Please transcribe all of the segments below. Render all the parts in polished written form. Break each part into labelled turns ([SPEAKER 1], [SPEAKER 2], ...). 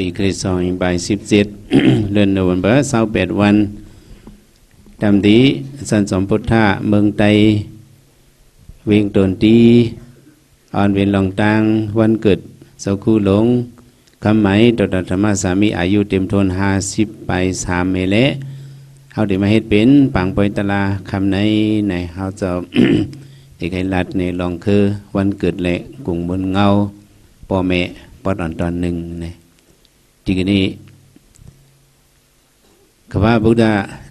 [SPEAKER 1] ปีคริสต์2017 เดือนโนเวมเบอร์28วันตามที่สันสมพุทธะเมืองไทยวิ่งตนตีอ่อนเวียนลองตังวันเกิดเสาคู่หลงคำหมายต่อธรรมสามีอายุเต็มทน50ไป3เมเลเขาได้มาเฮ็ดเป็นปังปอยตลาคำในเขาจะเอกลักษณ์ในลองคือวันเกิดแหละกลุ่มบนเงาพ่อแม่ปอดอ่อนตอนหนึ่งนะทีนี้ขว่าบุตร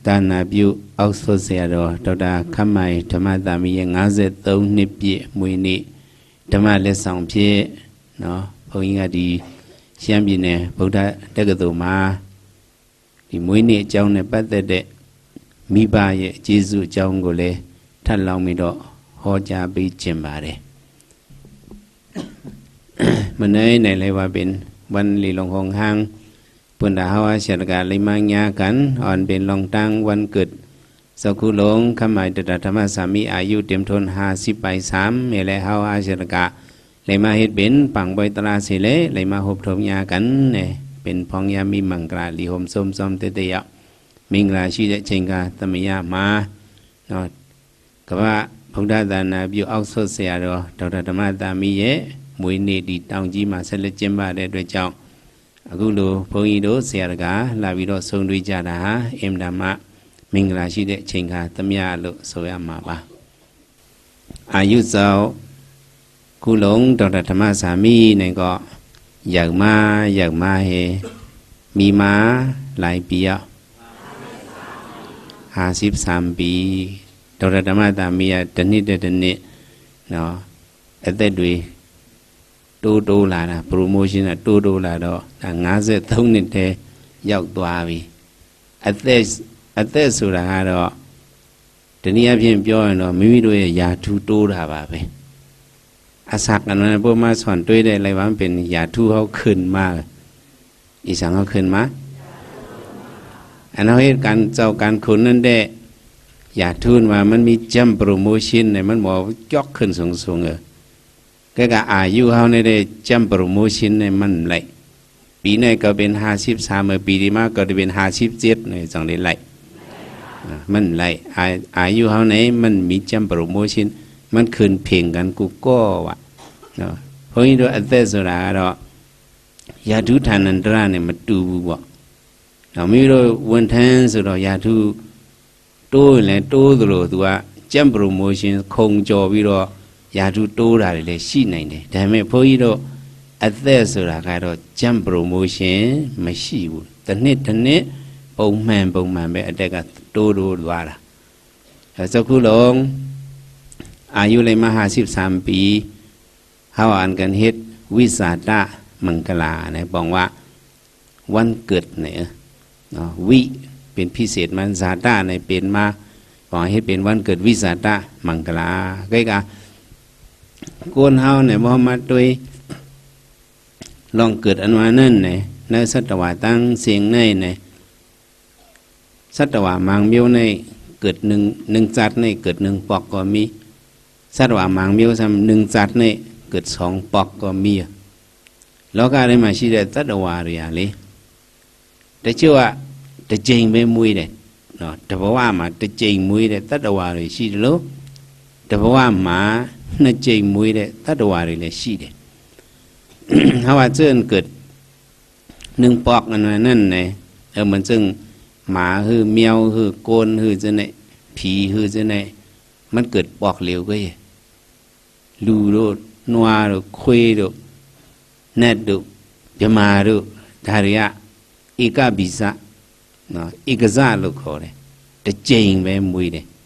[SPEAKER 1] ตานาบิวอักษรเสียดอตดาคำหมายธรรมะตามีอย่าง53นิบปีมวยนี้ธรรมะเลสองพี่เนาะพวกนี้ก็ดีเชื่อมบีเนี่ยบุตรได้กระตุ้มาที่มวยนี้เจ้าเนี่ยปัตตเดมีบายเจสุเจ้าก็เลยท่านเราไม่ดอกฮอจาไปเจ็บบาเลยมันในเลยว่าเป็นวันลีลงหงหางเพื่อนดาวเสด็จการเลยมาญากันอ่อนเป็นลองตั้งวันเกิดสกุลหลงคำหมายตถาธรรมสามีอายุเต็มทน50ไป3เมลัยเฮาเสด็จการเลยมาเฮ็ดเป็นปังบอยตราสิเลเลยมาหบถมญากันเนี่ยเป็นพองยามีมังกราลีหมส้มเตยะมิงราชีเดเชงกาตมยามาเนาะก็ว่าพระดาตานาบิวอักษรเสียดอตถาธรรมตามีเยมวยเนดีตองจีมาเสล็จเจมบาได้ด้วยเจ้าအခုလိုဘုန်းကြီးတို့ဆရာကလာပြီးတော့ဆုံတွေ့ကြတာဟာအင်တာမမင်္ဂလာရှိတဲ့အချိန်ခါသမယလို့ဆိုရမှာပါအာယုဇောကုလုံးဒေါက်တာဓမ္မစာမီနဲ့ก็ရောက်มาဟေมีมาหลายปีอ่ะ53ปีဒေါက်တာဓမ္မစာမီอ่ะတစ်နှစ်เนาะအသက်တွေတိုးလာတာ promotion ကတိုးလာတော့53နှစ်တည်းရောက်သွားပြီအသက်ဆိုတာကတော့တနည်းအားဖြင့်ပြောရင်တော့မိမိတို့ရဲ့ယာထုတိုးတာပါပဲအစကนั้นพวกมาสอนด้วยได้อะไรวะมันเป็นယာထုเขาขึ้นมากอีสังเขาขึ้นมาอันนั้นเหตุการณ์เจ้าการคุณนั่นได้ယာထုว่ามันมีจัม promotion เนี่ยมันบอกยกขึ้นสูงก็อายุเขาเนี่ยได้จัมโปรโมชั่นเนี่ยมันไหลปีนี้ก็เป็น53ปีที่มาก็จะเป็น57เนี่ยจังได้ไหลมันไหลอายุเขาเนี่ยมันมีจัมโปรโมชั่นมันขึ้นเพ่งกันกูก็ว่ะเนาะเพราะงี้ด้วยอัตเตสุราก็ยาทุทานันตระเนี่ยมันตูบ่เราไม่รู้วันทันสุดยาทุတိုးเลยတိုးသလိုသူကจัมโปรโมชั่นคงจ่อပြီးတော့ယာထုတိုးတာတွေလည်းရှိနိုင်တယ်ဒါပေမဲ့ဘုန်းကြီးတို့အသက်ဆိုတာကတော့ဂျမ်ပရိုမိုးရှင်းမရှိဘူးတစ်နှစ်ပုံမှန်ပဲအတက်ကတိုးသွားတာစကုလုံးอายุเลยมา53ปีเฮาอ่านกันเฮ็ดวิสาตะมังกลาเนี่ยบอกว่าวันเกิดเนี่ยเนาะวิเป็นพิเศษมันสาตะเนี่ยเป็นมาบอกให้เป็นวันเกิดวิสาตะมังกลาใกล้ๆคนเฮาเนี่ยบ่มาด้วยลองเกิดอันว่านั่นเนี่ยในสัตวะตั้งเสียงในเนี่ยสัตวะมังเมียวในเกิดหนึ่งจัดในเกิด1ปอกก็มีสัตวะมังเมียวซ้ำ1จัดในเกิด2ปอกก็มีแล้วก็ได้มาရှိတဲ့สัตวะတွေอ่ะလေတချို့ကတစ်ကြိမ်ပဲမွေးတယ်เนาะတဘဝမှာတစ်ကြိမ်မွေးတဲ့สัตวะတွေရှိတယ်လို့တဘဝမှာ2ကြိမ်မွေးတဲ့တတ္တဝါတွေလည်းရှိတယ်။ဟာว่าเจิ้นเกิด1ปอกอันนั้นเนี่ยมันซึ่งหมาคือแมวคือโกนคือจังได๋ผีคือจังได๋มันเกิดปอกเหลวก็ลูโดนัวโดခွေးโดแนดโดยมาโดဒါတွေကဧကဗီဇเนาะဧကဇလို့ခေါ်တယ်။တစ်ကြိမ်ပဲမွေးတယ်။